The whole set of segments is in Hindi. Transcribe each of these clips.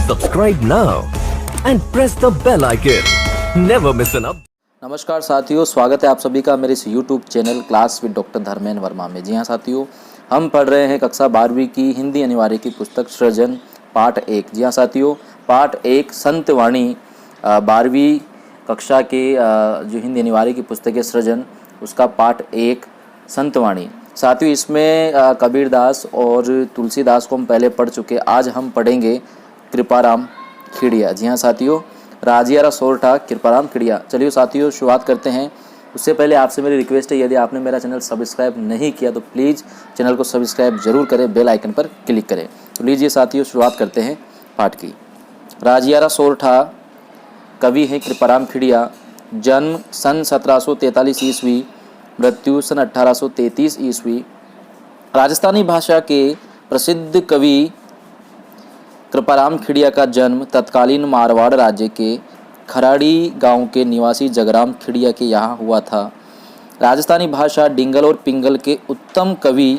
Subscribe now and press the bell icon. Never miss an update. नमस्कार साथियों, स्वागत है आप सभी का मेरे इस YouTube channel class with doctor Dharmendra Verma में। जी हाँ साथियों, हम पढ़ रहे हैं कक्षा 12वीं की हिंदी अनिवार्य की पुस्तक सृजन पाठ 1। जी हाँ साथियों, पाठ 1 संतवाणी 12वीं कक्षा के जो हिंदी अनिवार्य की पुस्तक है सृजन, उसका पाठ 1 संतवाणी। साथियों, इसमें कबीरदास और तुलसीदास को हम पहले पढ़ चुके। आज हम पढ़ेंगे कृपाराम खेड़िया। जी हाँ साथियों, राजियारा सोरठा कृपाराम खेड़िया। चलिए साथियों, शुरुआत करते हैं। उससे पहले आपसे मेरी रिक्वेस्ट है, यदि आपने मेरा चैनल सब्सक्राइब नहीं किया तो प्लीज़ चैनल को सब्सक्राइब जरूर करें, बेल आइकन पर क्लिक करें। तो लीजिए साथियों, शुरुआत करते हैं पाठ की। राजियारा सोरठा कवि हैं कृपाराम खेड़िया। जन्म सन 1743 ईस्वी, मृत्यु सन 1833 ईस्वी। राजस्थानी भाषा के प्रसिद्ध कवि कृपाराम खेड़िया का जन्म तत्कालीन मारवाड़ राज्य के खराड़ी गांव के निवासी जगराम खेड़िया के यहाँ हुआ था। राजस्थानी भाषा डिंगल और पिंगल के उत्तम कवि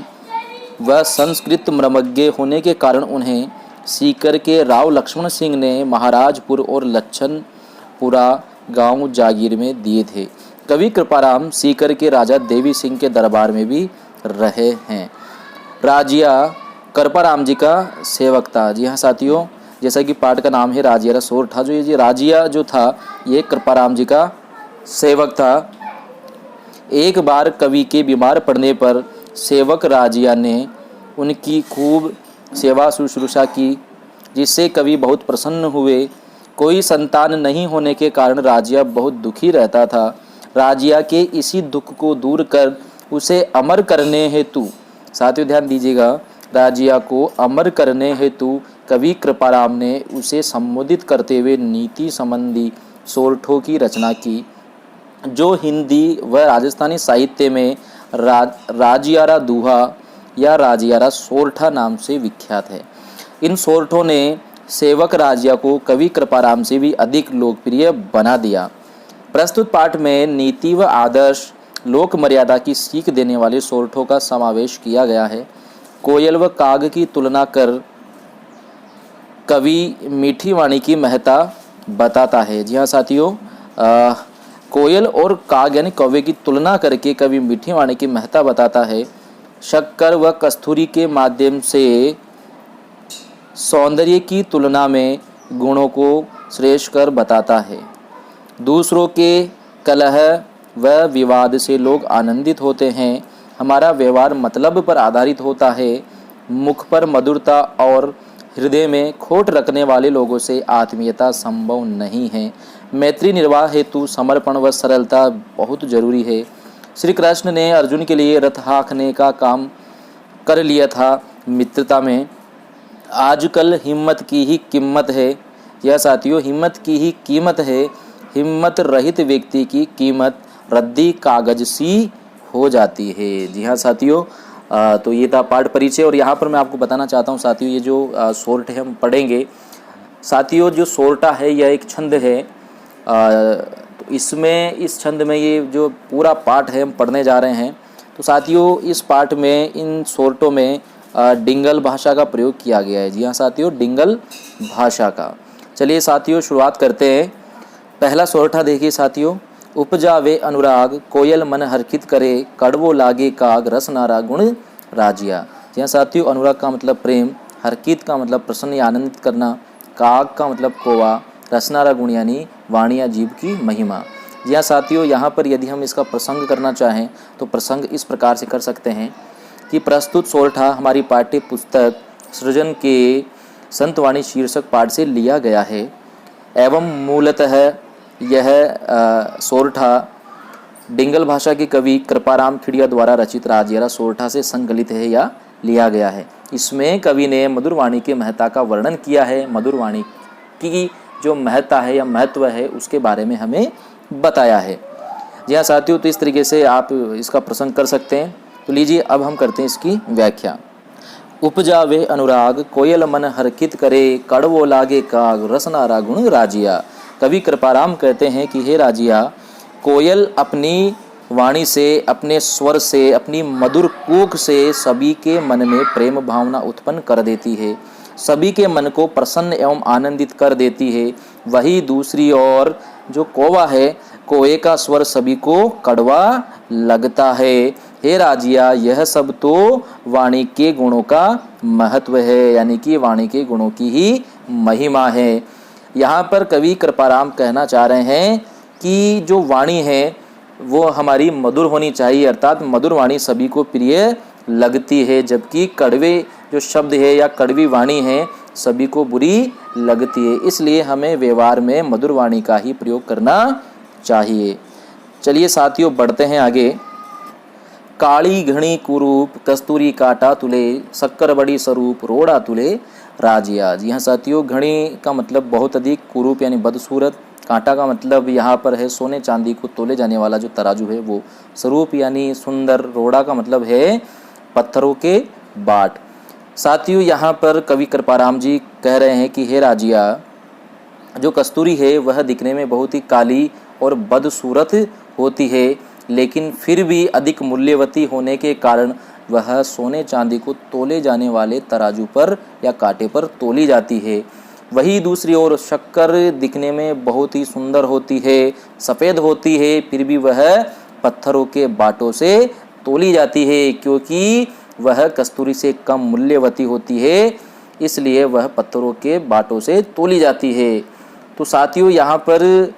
व संस्कृत मर्मज्ञ होने के कारण उन्हें सीकर के राव लक्ष्मण सिंह ने महाराजपुर और लच्छनपुरा गांव जागीर में दिए थे। कवि कृपाराम सीकर के राजा देवी सिंह के दरबार में भी रहे हैं। राजिया कृपाराम जी का सेवक था। जी हाँ साथियों, जैसा कि पाठ का नाम है राजियारा सोरठा, जो ये राजिया जो था ये कृपाराम जी का सेवक था। एक बार कवि के बीमार पड़ने पर सेवक राजिया ने उनकी खूब सेवा शुश्रूषा की, जिससे कवि बहुत प्रसन्न हुए। कोई संतान नहीं होने के कारण राजिया बहुत दुखी रहता था। राजिया के इसी दुख को दूर कर उसे अमर करने हेतु, साथियों ध्यान दीजिएगा, राजिया को अमर करने हेतु कवि कृपाराम ने उसे संबोधित करते हुए नीति संबंधी सोरठों की रचना की, जो हिंदी व राजस्थानी साहित्य में राजियारा दूहा या राजियारा सोरठा नाम से विख्यात है। इन सोरठों ने सेवक राजिया को कवि कृपाराम से भी अधिक लोकप्रिय बना दिया। प्रस्तुत पाठ में नीति व आदर्श लोक मर्यादा की सीख देने वाले सोरठों का समावेश किया गया है। कोयल व काग की तुलना कर कवि मीठी वाणी की महत्ता बताता है। जी हाँ साथियों, कोयल और काग यानी कौवे की तुलना करके कवि मीठी वाणी की महत्ता बताता है। शक्कर व कस्तूरी के माध्यम से सौंदर्य की तुलना में गुणों को श्रेष्ठ कर बताता है। दूसरों के कलह व विवाद से लोग आनंदित होते हैं। हमारा व्यवहार मतलब पर आधारित होता है। मुख पर मधुरता और हृदय में खोट रखने वाले लोगों से आत्मीयता संभव नहीं है। मैत्री निर्वाह हेतु समर्पण व सरलता बहुत जरूरी है। श्री कृष्ण ने अर्जुन के लिए रथ हाँकने का काम कर लिया था मित्रता में। आजकल हिम्मत की ही कीमत है। यह साथियों, हिम्मत की ही कीमत है। हिम्मत रहित व्यक्ति की कीमत रद्दी कागज सी हो जाती है। जी हाँ साथियों, तो ये था पाठ परिचय। और यहाँ पर मैं आपको बताना चाहता हूँ साथियों, ये जो सोरठे हम पढ़ेंगे साथियों, जो सोरठा है यह एक छंद है। तो इसमें इस छंद में ये जो पूरा पाठ है हम पढ़ने जा रहे हैं। तो साथियों, इस पाठ में इन सोरठों में डिंगल भाषा का प्रयोग किया गया है। जी हाँ साथियों, डिंगल भाषा का। चलिए साथियों, शुरुआत करते हैं। पहला सोरठा देखिए साथियों। उपजावे अनुराग कोयल मन हर्षित करे, कड़वो लागे काग रस नारा गुण राजिया। जी हाँ साथियों, अनुराग का मतलब प्रेम, हर्षित का मतलब प्रसन्न या आनंदित करना, काग का मतलब कौवा, रसनारा गुण यानी वाणी या जीव की महिमा। जी हाँ साथियों, यहाँ पर यदि हम इसका प्रसंग करना चाहें तो प्रसंग इस प्रकार से कर सकते हैं कि प्रस्तुत सोरठा हमारी पाठ्य पुस्तक सृजन के संतवाणी शीर्षक पाठ से लिया गया है एवं मूलतः यह सोरठा डिंगल भाषा के कवि कृपाराम खेड़िया द्वारा रचित राजियारा सोरठा से संकलित है या लिया गया है। इसमें कवि ने मधुर वाणी की महत्ता का वर्णन किया है। मधुर वाणी की जो महत्ता है या महत्व है उसके बारे में हमें बताया है। जी हाँ साथियों, तो इस तरीके से आप इसका प्रसंग कर सकते हैं। तो लीजिए अब हम करते हैं इसकी व्याख्या। उपजावे अनुराग कोयल मन हर्षित करे, कड़वो लागे काग रसनारा गुण राजिया। कवि कृपाराम कहते हैं कि हे राजिया, कोयल अपनी वाणी से, अपने स्वर से, अपनी मधुर कूक से सभी के मन में प्रेम भावना उत्पन्न कर देती है। सभी के मन को प्रसन्न एवं आनंदित कर देती है। वही दूसरी ओर जो कौवा है, कौवे का स्वर सभी को कड़वा लगता है। हे राजिया, यह सब तो वाणी के गुणों का महत्व है, यानी कि वाणी के गुणों की ही महिमा है। यहाँ पर कवि कृपाराम कहना चाह रहे हैं कि जो वाणी है वो हमारी मधुर होनी चाहिए, अर्थात मधुर वाणी सभी को प्रिय लगती है, जबकि कड़वे जो शब्द है या कड़वी वाणी है सभी को बुरी लगती है। इसलिए हमें व्यवहार में मधुर वाणी का ही प्रयोग करना चाहिए। चलिए साथियों, बढ़ते हैं आगे। काली घणी कुरूप कस्तूरी काटा तुले, शक्कर बड़ी स्वरूप रोड़ा तुले राजिया। जी हाँ साथियों, घणी का मतलब बहुत अधिक, कुरूप यानी बदसूरत, कांटा का मतलब यहाँ पर है सोने चांदी को तोले जाने वाला जो तराजू है वो, स्वरूप यानी सुंदर, रोड़ा का मतलब है पत्थरों के बाट। साथियों, यहाँ पर कवि कृपाराम जी कह रहे हैं कि हे राजिया, जो कस्तूरी है वह दिखने में बहुत ही काली और बदसूरत होती है, लेकिन फिर भी अधिक मूल्यवती होने के कारण वह सोने चांदी को तोले जाने वाले तराजू पर या कांटे पर तोली जाती है। वही दूसरी ओर शक्कर दिखने में बहुत ही सुंदर होती है, सफ़ेद होती है, फिर भी वह पत्थरों के बाटों से तोली जाती है, क्योंकि वह कस्तूरी से कम मूल्यवती होती है, इसलिए वह पत्थरों के बाटों से तोली जाती है। तो साथियों, यहाँ पर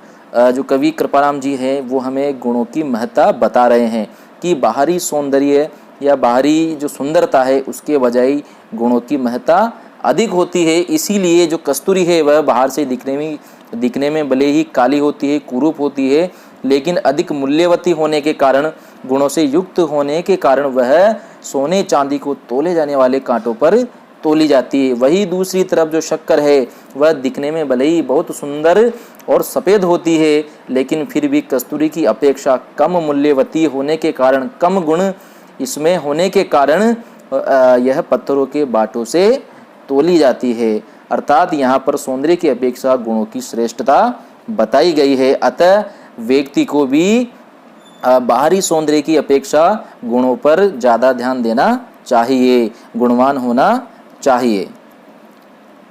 जो कवि कृपाराम जी हैं वो हमें गुणों की महत्ता बता रहे हैं कि बाहरी सौंदर्य या बाहरी जो सुंदरता है उसके बजाय गुणों की महत्ता अधिक होती है। इसीलिए जो कस्तूरी है वह बाहर से दिखने में भले ही काली होती है, कुरूप होती है, लेकिन अधिक मूल्यवती होने के कारण, गुणों से युक्त होने के कारण वह सोने चांदी को तोले जाने वाले कांटों पर तोली जाती है। वही दूसरी तरफ जो शक्कर है वह दिखने में भले ही बहुत सुंदर और सफ़ेद होती है, लेकिन फिर भी कस्तूरी की अपेक्षा कम मूल्यवती होने के कारण, कम गुण इसमें होने के कारण यह पत्थरों के बाटों से तोली जाती है। अर्थात यहाँ पर सौंदर्य की अपेक्षा गुणों की श्रेष्ठता बताई गई है। अतः व्यक्ति को भी बाहरी सौंदर्य की अपेक्षा गुणों पर ज़्यादा ध्यान देना चाहिए, गुणवान होना चाहिए।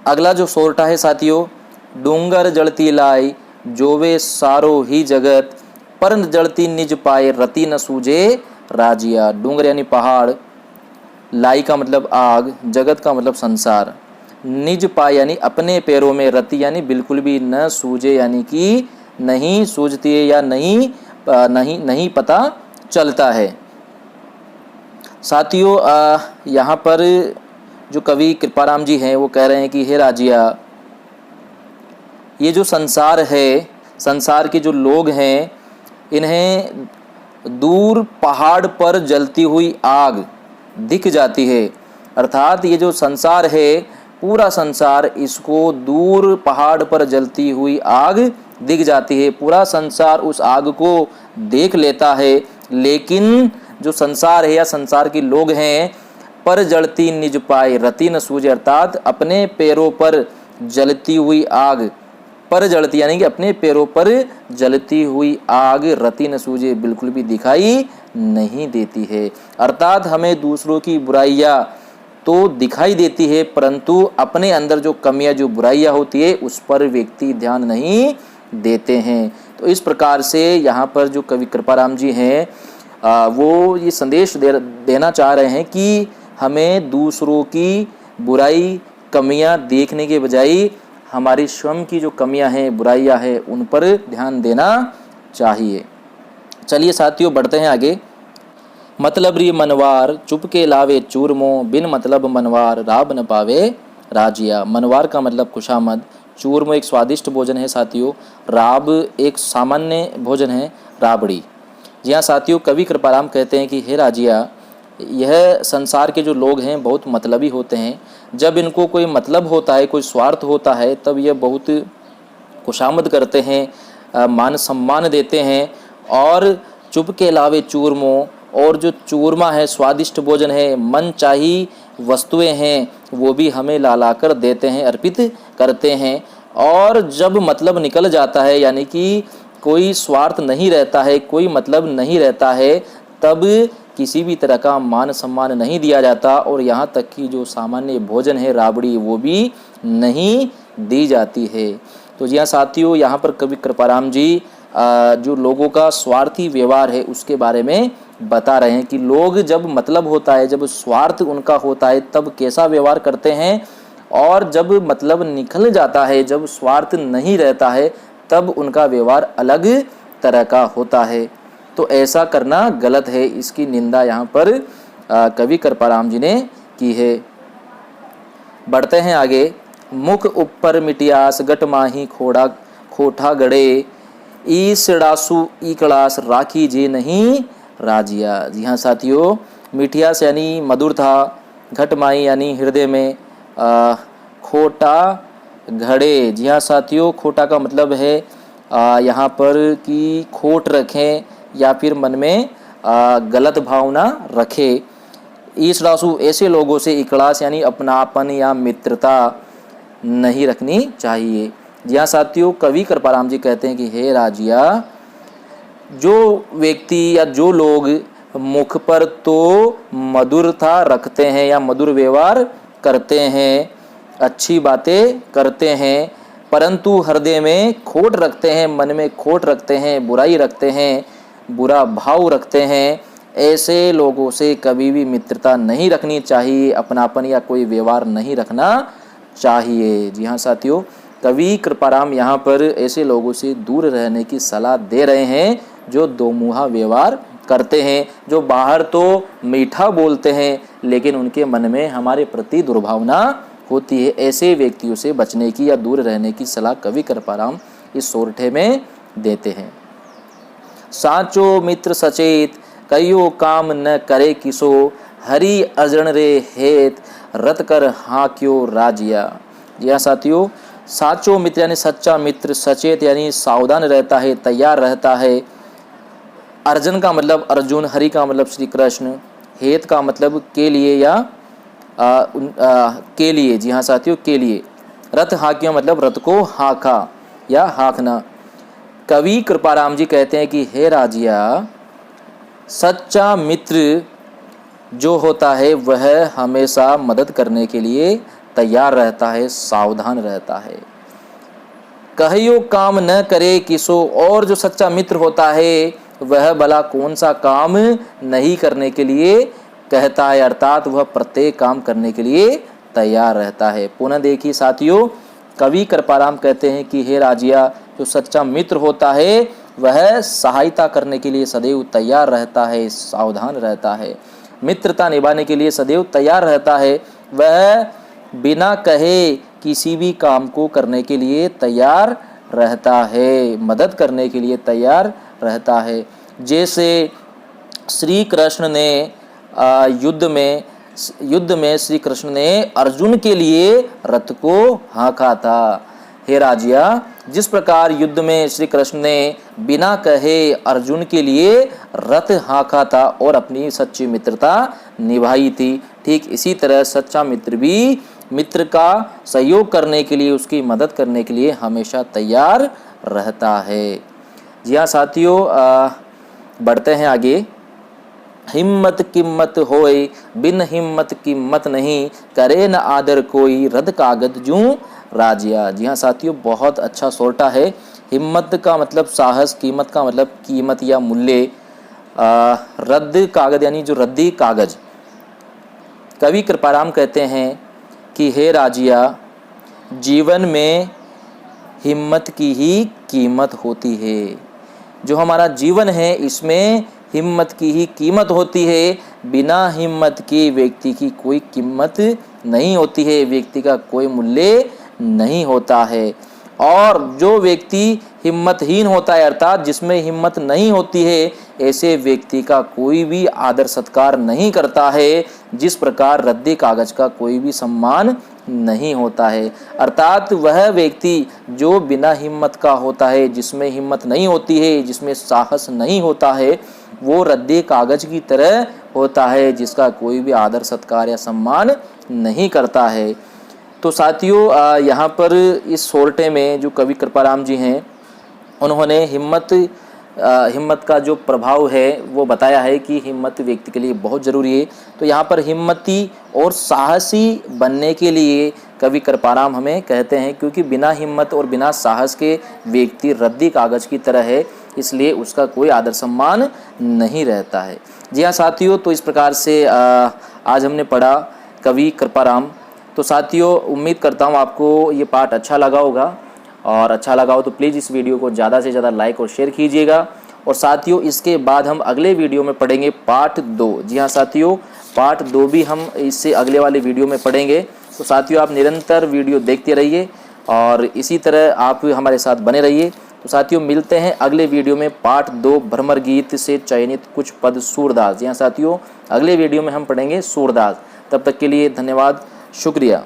अगला जो सोरठा है साथियों, डूंगर जड़ती लाई जोवे सारो ही जगत, पर जड़ती निज पाए रति न सूझे राजिया। डूंगर यानी पहाड़, लाई का मतलब आग, जगत का मतलब संसार, निज पाए यानी अपने पैरों में, रति यानी बिल्कुल भी, न सूझे यानी कि नहीं सूझती है या नहीं पता चलता है। साथियों, यहाँ पर जो कवि कृपाराम जी हैं वो कह रहे हैं कि हे राजिया, ये जो संसार है, संसार के जो लोग हैं, इन्हें दूर पहाड़ पर जलती हुई आग दिख जाती है। अर्थात ये जो संसार है, पूरा संसार, इसको दूर पहाड़ पर जलती हुई आग दिख जाती है, पूरा संसार उस आग को देख लेता है, लेकिन जो संसार है या संसार के लोग हैं, पर जलती निज पाए रति न सूझे, अर्थात अपने पैरों पर जलती हुई आग, पर जलती यानी कि अपने पैरों पर जलती हुई आग रति न सूझे, बिल्कुल भी दिखाई नहीं देती है। अर्थात हमें दूसरों की बुराइयां तो दिखाई देती है, परंतु अपने अंदर जो कमियां, जो बुराइयां होती है, उस पर व्यक्ति ध्यान नहीं देते हैं। तो इस प्रकार से यहाँ पर जो कवि कृपाराम जी हैं वो ये संदेश देना चाह रहे हैं कि हमें दूसरों की बुराई, कमियां देखने के बजाय हमारी स्वयं की जो कमियां हैं, बुराइयां हैं, उन पर ध्यान देना चाहिए। चलिए साथियों, बढ़ते हैं आगे। मतलब री मनवार चुपके लावे चूरमो, बिन मतलब मनवार राब न पावे राजिया। मनवार का मतलब खुशामद, चूरमो एक स्वादिष्ट भोजन है साथियों, राब एक सामान्य भोजन है, राबड़ी। जी हाँ साथियों, कवि कृपाराम कहते हैं कि हे राजिया, यह संसार के जो लोग हैं बहुत मतलबी होते हैं। जब इनको कोई मतलब होता है, कोई स्वार्थ होता है, तब यह बहुत खुशामद करते हैं, मान सम्मान देते हैं, और चुपके लावे चूरमो, और जो चूरमा है, स्वादिष्ट भोजन है, मन चाही वस्तुएं हैं, वो भी हमें ला कर देते हैं, अर्पित करते हैं। और जब मतलब निकल जाता है, यानी कि कोई स्वार्थ नहीं रहता है, कोई मतलब नहीं रहता है, तब किसी भी तरह का मान सम्मान नहीं दिया जाता और यहाँ तक कि जो सामान्य भोजन है राबड़ी वो भी नहीं दी जाती है। तो जी हाँ साथियों, यहाँ पर कवि कृपाराम जी जो लोगों का स्वार्थी व्यवहार है उसके बारे में बता रहे हैं कि लोग जब मतलब होता है, जब स्वार्थ उनका होता है तब कैसा व्यवहार करते हैं, और जब मतलब निकल जाता है, जब स्वार्थ नहीं रहता है तब उनका व्यवहार अलग तरह का होता है। तो ऐसा करना गलत है, इसकी निंदा यहाँ पर कवि कृपाराम जी ने की है। बढ़ते हैं आगे। मुख ऊपर मिटियास गट माही खोड़ा खोठा गड़े, ई सिड़ासु ई कलास राखी जे नहीं राजिया। जी हाँ साथियों, मिठियास यानी मधुर था, घटमाई यानी हृदय में, खोटा घड़े। जी हाँ साथियों, खोटा का मतलब है यहाँ पर कि खोट रखें या फिर मन में गलत भावना रखे। इस रासु ऐसे लोगों से इकलास यानी अपनापन या मित्रता नहीं रखनी चाहिए। जी हाँ साथियों, कवि कृपाराम जी कहते हैं कि हे राजिया, जो व्यक्ति या जो लोग मुख पर तो मधुरता रखते हैं या मधुर व्यवहार करते हैं, अच्छी बातें करते हैं, परंतु हृदय में खोट रखते हैं, मन में खोट रखते हैं, बुराई रखते हैं, बुरा भाव रखते हैं, ऐसे लोगों से कभी भी मित्रता नहीं रखनी चाहिए, अपनापन या कोई व्यवहार नहीं रखना चाहिए। जी हाँ साथियों, कवि कृपाराम यहाँ पर ऐसे लोगों से दूर रहने की सलाह दे रहे हैं जो दोमुहा व्यवहार करते हैं, जो बाहर तो मीठा बोलते हैं लेकिन उनके मन में हमारे प्रति दुर्भावना होती है। ऐसे व्यक्तियों से बचने की या दूर रहने की सलाह कवि कृपाराम इस सोरठे में देते हैं। साचो मित्र सचेत कयो काम न करे किसो, हरि अर्जन रे हेत रत कर हाँ क्यों राजिया। जी हाँ साथियों, साचो मित्र यानी सच्चा मित्र, सचेत यानी सावधान रहता है, तैयार रहता है। अर्जन का मतलब अर्जुन, हरि का मतलब श्री कृष्ण, हेत का मतलब के लिए या के लिए। जी हाँ साथियों, के लिए। रथ हाकिया मतलब रथ को हाका या हाकना। कवि कृपाराम जी कहते हैं कि हे राजिया, सच्चा मित्र जो होता है वह हमेशा मदद करने के लिए तैयार रहता है, सावधान रहता है। कहियो काम न करे किसो, और जो सच्चा मित्र होता है वह भला कौन सा काम नहीं करने के लिए कहता है, अर्थात वह प्रत्येक काम करने के लिए तैयार रहता है। पुनः देखिए साथियों, कवि कृपाराम कहते हैं कि हे राजिया, जो सच्चा मित्र होता है वह सहायता करने के लिए सदैव तैयार रहता है, सावधान रहता है, मित्रता निभाने के लिए सदैव तैयार रहता है। वह बिना कहे किसी भी काम को करने के लिए तैयार रहता है, मदद करने के लिए तैयार रहता है। जैसे श्री कृष्ण ने युद्ध में श्री कृष्ण ने अर्जुन के लिए रथ को हाँका था। हे राजिया, जिस प्रकार युद्ध में श्री कृष्ण ने बिना कहे अर्जुन के लिए रथ हाँका था और अपनी सच्ची मित्रता निभाई थी, ठीक इसी तरह सच्चा मित्र भी मित्र का सहयोग करने के लिए, उसकी मदद करने के लिए हमेशा तैयार रहता है। जी हाँ साथियों, बढ़ते हैं आगे। हिम्मत किम्मत होए बिन हिम्मत कीमत नहीं, करे न आदर कोई रद कागज जूं राजिया। जी हाँ साथियों, बहुत अच्छा सोरठा है। हिम्मत का मतलब साहस, कीमत का मतलब कीमत या मूल्य, रद्द कागज यानी जो रद्दी कागज। कवि कृपाराम कहते हैं कि हे राजिया, जीवन में हिम्मत की ही कीमत होती है। जो हमारा जीवन है इसमें हिम्मत की ही कीमत होती है। बिना हिम्मत के व्यक्ति की कोई कीमत नहीं होती है, व्यक्ति का कोई मूल्य नहीं होता है। और जो व्यक्ति हिम्मतहीन होता है, अर्थात जिसमें हिम्मत नहीं होती है, ऐसे व्यक्ति का कोई भी आदर सत्कार नहीं करता है, जिस प्रकार रद्दी कागज का कोई भी सम्मान नहीं होता है। अर्थात वह व्यक्ति जो बिना हिम्मत का होता है, जिसमें हिम्मत नहीं होती है, जिसमें साहस नहीं होता है, वो रद्दी कागज की तरह होता है, जिसका कोई भी आदर सत्कार या सम्मान नहीं करता है। तो साथियों, यहाँ पर इस सोरठे में जो कवि कृपाराम जी हैं, उन्होंने हिम्मत हिम्मत का जो प्रभाव है वो बताया है कि हिम्मत व्यक्ति के लिए बहुत ज़रूरी है। तो यहाँ पर हिम्मती और साहसी बनने के लिए कवि कृपाराम हमें कहते हैं, क्योंकि बिना हिम्मत और बिना साहस के व्यक्ति रद्दी कागज़ की तरह है, इसलिए उसका कोई आदर सम्मान नहीं रहता है। जी हाँ साथियों, तो इस प्रकार से आज हमने पढ़ा कवि कृपाराम। तो साथियों, उम्मीद करता हूँ आपको ये पाठ अच्छा लगा होगा, और अच्छा लगा हो तो प्लीज़ इस वीडियो को ज़्यादा से ज़्यादा लाइक और शेयर कीजिएगा। और साथियों, इसके बाद हम अगले वीडियो में पढ़ेंगे पार्ट 2। जी हाँ साथियों, पार्ट 2 भी हम इससे अगले वाले वीडियो में पढ़ेंगे। तो साथियों, आप निरंतर वीडियो देखते रहिए और इसी तरह आप हमारे साथ बने रहिए। तो साथियों, मिलते हैं अगले वीडियो में पार्ट 2 भ्रमर गीत से चयनित कुछ पद सूरदास। जी हाँ साथियों, अगले वीडियो में हम पढ़ेंगे सूरदास। तब तक के लिए धन्यवाद, शुक्रिया।